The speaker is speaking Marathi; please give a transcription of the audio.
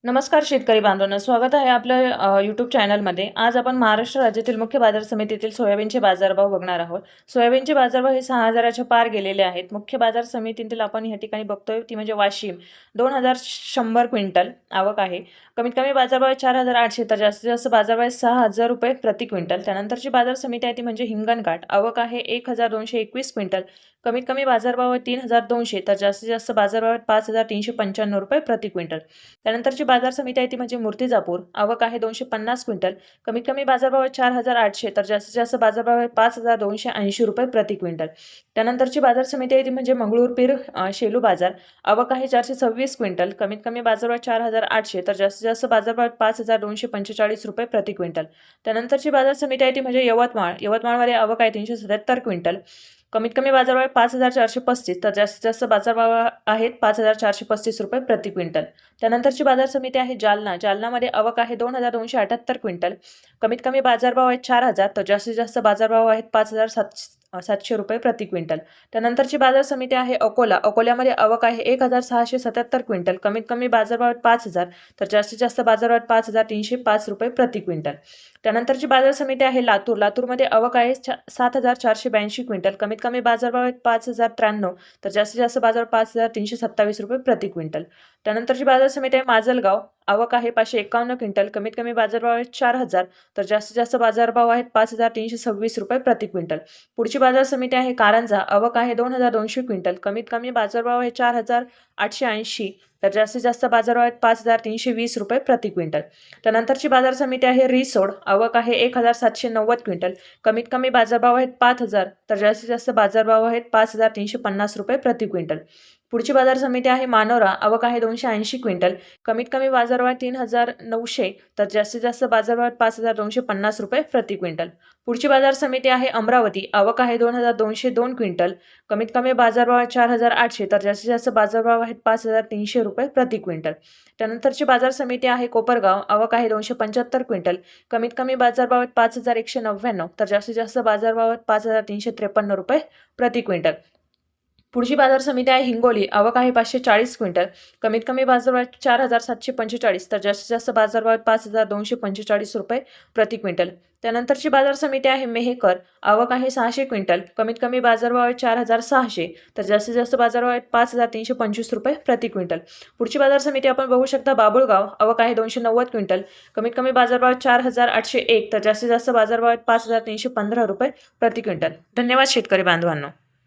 नमस्कार शेतकरी बांधवांनो, स्वागत आहे आपल्या यूट्यूब चॅनलमध्ये. आज आपण महाराष्ट्र राज्यातील मुख्य बाजार समितीतील सोयाबीनचे बाजारभाव बघणार आहोत. सोयाबीनचे बाजारभाव हे 6,000च्या पार गेलेले आहेत. मुख्य बाजार समितीतील आपण या ठिकाणी बघतोय ती म्हणजे वाशिम 2,100 क्विंटल आवक आहे. कमीत कमी बाजारभाव आहे 4,800 तर जास्तीत जास्त बाजारभाव आहे 6,000 रुपये प्रति क्विंटल. त्यानंतरची बाजार समिती आहे ती म्हणजे हिंगणघाट, आवक आहे 1,221 क्विंटल. कमीत कमी बाजारभाव आहे 3,200 तर जास्तीत जास्त बाजारभाव आहे 5,395 रुपये प्रति क्विंटल. त्यानंतरची बाजार समिती आहे ती म्हणजे मूर्तिजापूर, आवक आहे 250 क्विंटल. कमीत कमी बाजारभाव आहे 4,800 तर जास्तीत जास्त बाजारभाव आहे 5,280 रुपये प्रति क्विंटल. त्यानंतरची बाजार समिती आहे ती म्हणजे मंगळूरपीर शेलू बाजार, आवक आहे 426 क्विंटल. कमीत कमी बाजारभाव 4,800 तर जास्तीत जास्त बाजारभाव 5,245 रुपये प्रति क्विंटल. त्यानंतरची बाजार समिती आहे ती म्हणजे यवतमाळमध्ये आवक आहे 377 क्विंटल. कमीत कमी बाजारभाव 5,435 तर जास्तीत जास्त बाजारभाव आहेत 5,435 रुपये प्रति क्विंटल. त्यानंतरची बाजार समिती आहे जालनामध्ये आवक आहे 2,278 क्विंटल. कमीत कमी बाजारभाव आहेत 4,000 तर जास्तीत जास्त बाजारभाव आहेत 5,700 रुपये प्रति क्विंटल. त्यानंतरची बाजार समिती आहे अकोल्यामध्ये आवक आहे 1,677 क्विंटल. कमीत कमी बाजारभाव आहेत 5,000 तर जास्तीत जास्त बाजारभाव आहेत 5,305 रुपये प्रति क्विंटल. त्यानंतरची बाजार समिती आहे लातूरमध्ये आवक आहे 7,482 क्विंटल. कमीत कमी बाजारभाव आहेत 5,093 तर जास्तीत जास्त बाजार 5,327 रुपये प्रति क्विंटल. त्यानंतरची बाजार समिती आहे माजलगाव, आवक आहे 551 क्विंटल. कमीत कमी बाजारभाव आहेत 4,000 तर जास्तीत जास्त बाजारभाव आहेत 5,326 रुपये प्रति क्विंटल. पुढची बाजार समिती आहे कारंजा, आवक आहे 2,200 क्विंटल. कमीत कमी बाजारभाव आहे 4,880 तर जास्तीत जास्त बाजारभाव आहेत 5,320 रुपये प्रति क्विंटल. त्यानंतरची बाजार समिती आहे रिसोड, आवक आहे 1,790 क्विंटल. कमीत कमी बाजारभाव आहेत 5,000 तर जास्तीत जास्त बाजारभाव आहेत 5,350 रुपये प्रति क्विंटल. पुढची बाजार समिती आहे मानोरा, आवक आहे 280 क्विंटल. कमीत कमी बाजारभाव आहे 3,900 तर जास्तीत जास्त बाजारभाव आहेत 5,250 रुपये प्रति क्विंटल. पुढची बाजार समिती आहे अमरावती, आवक आहे 2,202 क्विंटल. कमीत कमी बाजारभाव आहे 4,800 तर जास्तीत जास्त बाजारभाव आहेत 5,300 रुपये प्रति क्विंटल. त्यानंतरची बाजार समिती आहे कोपरगाव, आवक आहे 275 क्विंटल. कमीत कमी बाजारभाव आहेत 5,199 तर जास्तीत जास्त बाजारभाव आहेत 5,353 रुपये प्रति क्विंटल. पुढची बाजार समिती आहे हिंगोली, आवक आहे 540 क्विंटल. कमीत कमी बाजारभाव आहेत 4,745 तर जास्तीत जास्त बाजारभाव आहेत 5,245 रुपये प्रति क्विंटल. त्यानंतरची बाजार समिती आहे मेहकर, आवक आहे 600 क्विंटल. कमीत कमी बाजारभाव आहे 4,600 तर जास्तीत जास्त बाजारभाव आहेत 5,325 रुपये प्रति क्विंटल. पुढची बाजार समिती आपण बघू शकता बाबुळगाव, आवक आहे 290 क्विंटल. कमीत कमी बाजारभाव 4,801 तर जास्तीत जास्त बाजारभाव आहेत 5,315 रुपये प्रति क्विंटल. धन्यवाद शेतकरी बांधवांनो.